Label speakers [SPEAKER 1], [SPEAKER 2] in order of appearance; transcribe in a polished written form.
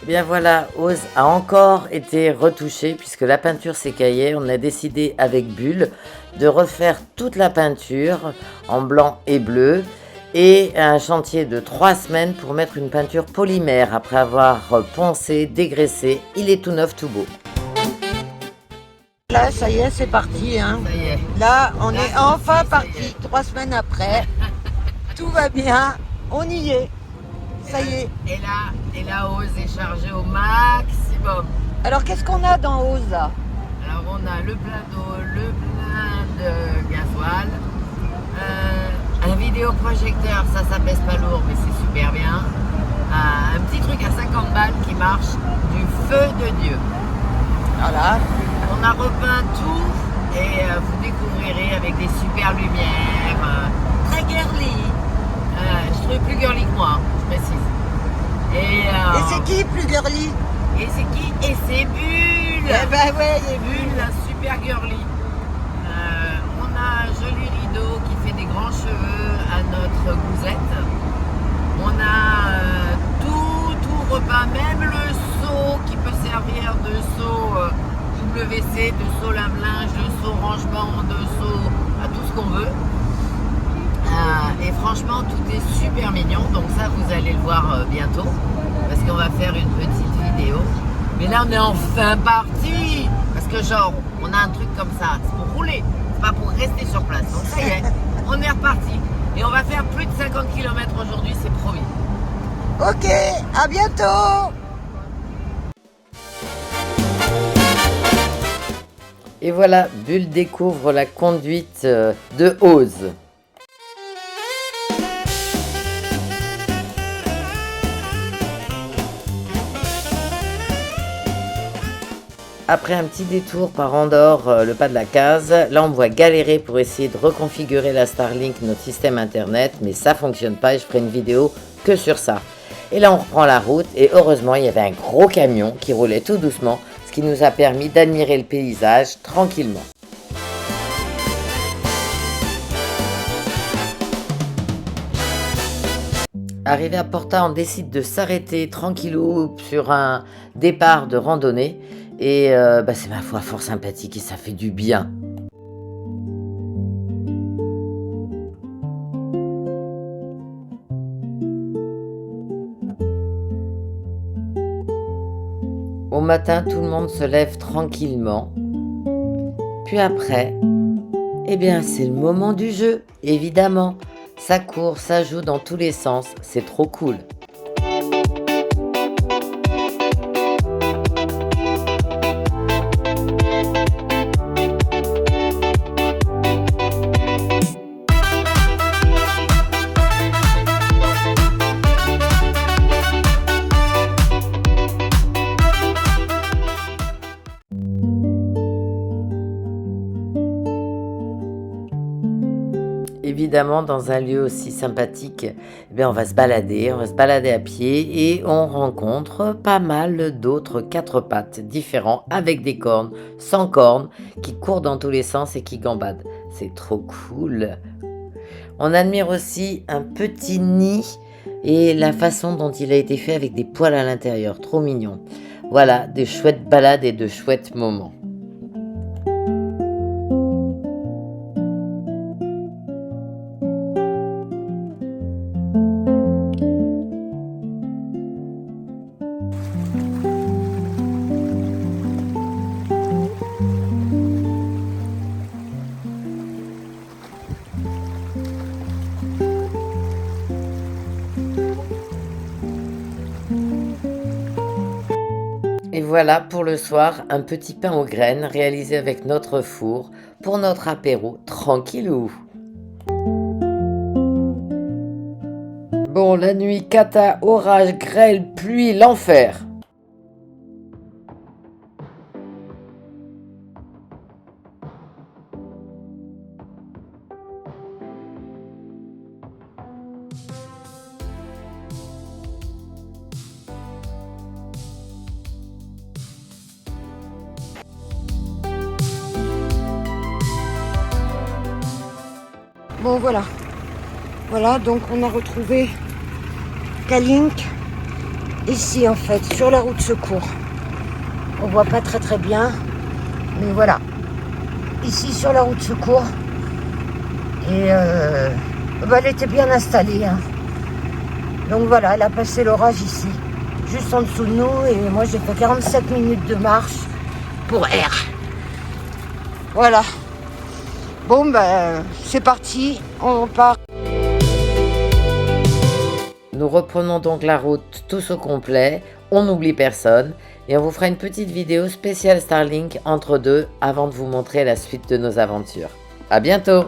[SPEAKER 1] Eh bien voilà, Ose a encore été retouchée puisque la peinture s'écaillait. On a décidé avec Bulle de refaire toute la peinture en blanc et bleu et un chantier de 3 semaines pour mettre une peinture polymère après avoir poncé, dégraissé. Il est tout neuf, tout beau.
[SPEAKER 2] Là, ça y est, c'est parti. Hein.
[SPEAKER 1] Ça y est.
[SPEAKER 2] Là, on est enfin parti. 3 semaines après, tout va bien. On y est. Ça y est.
[SPEAKER 1] Et la Ose est chargée au maximum.
[SPEAKER 2] Alors, qu'est-ce qu'on a dans Ose là?
[SPEAKER 1] Alors on a le plein d'eau, le plein de gasoil, un vidéoprojecteur, ça pèse pas lourd mais c'est super bien, un petit truc à 50 balles qui marche du feu de Dieu.
[SPEAKER 2] Voilà.
[SPEAKER 1] On a repeint tout et vous découvrirez avec des super lumières, très girly. Je trouve plus girly que moi, je précise. Et
[SPEAKER 2] c'est qui plus girly?
[SPEAKER 1] Et c'est qui? Et c'est Bulle.
[SPEAKER 2] Eh ben ouais, il est
[SPEAKER 1] Bulle, la super girly. On a un joli rideau qui fait des grands cheveux à notre gouzette. On a tout repeint, même le seau qui peut servir de seau WC, de seau lave-linge, de seau rangement, de seau à tout ce qu'on veut. Et franchement, tout est super mignon. Donc ça, vous allez le voir bientôt parce qu'on va faire une petite vidéo. Mais là, on est enfin parti parce que genre, on a un truc comme ça, c'est pour rouler, c'est pas pour rester sur place. Donc ça y est, on est reparti. Et on va faire plus de 50 km aujourd'hui, c'est promis.
[SPEAKER 2] Ok, à bientôt.
[SPEAKER 1] Et voilà, Bulle découvre la conduite de Ose. Après un petit détour par Andorre, le pas de la case, là on me voit galérer pour essayer de reconfigurer la Starlink, notre système internet, mais ça fonctionne pas et je ferai une vidéo que sur ça. Et là on reprend la route et heureusement il y avait un gros camion qui roulait tout doucement, ce qui nous a permis d'admirer le paysage tranquillement. Arrivé à Porta, on décide de s'arrêter tranquillou sur un départ de randonnée. Et c'est ma foi fort sympathique et ça fait du bien. Au matin, tout le monde se lève tranquillement. Puis après, eh bien c'est le moment du jeu, évidemment. Ça court, ça joue dans tous les sens, c'est trop cool. Évidemment, dans un lieu aussi sympathique, on va se balader à pied et on rencontre pas mal d'autres 4 pattes différents avec des cornes, sans cornes, qui courent dans tous les sens et qui gambadent. C'est trop cool. On admire aussi un petit nid et la façon dont il a été fait avec des poils à l'intérieur, trop mignon. Voilà, de chouettes balades et de chouettes moments. Et voilà pour le soir, un petit pain aux graines réalisé avec notre four pour notre apéro tranquillou. Bon, la nuit, cata, orage, grêle, pluie, l'enfer.
[SPEAKER 2] Bon, voilà, donc on a retrouvé Kalink ici en fait, sur la route secours. On voit pas très bien, mais voilà. Ici sur la route secours. Et elle était bien installée. Hein. Donc voilà, elle a passé l'orage ici, juste en dessous de nous. Et moi j'ai fait 47 minutes de marche pour R. Voilà. Bon ben c'est parti, on part.
[SPEAKER 1] Nous reprenons donc la route tous au complet, on n'oublie personne et on vous fera une petite vidéo spéciale Starlink entre deux avant de vous montrer la suite de nos aventures. À bientôt!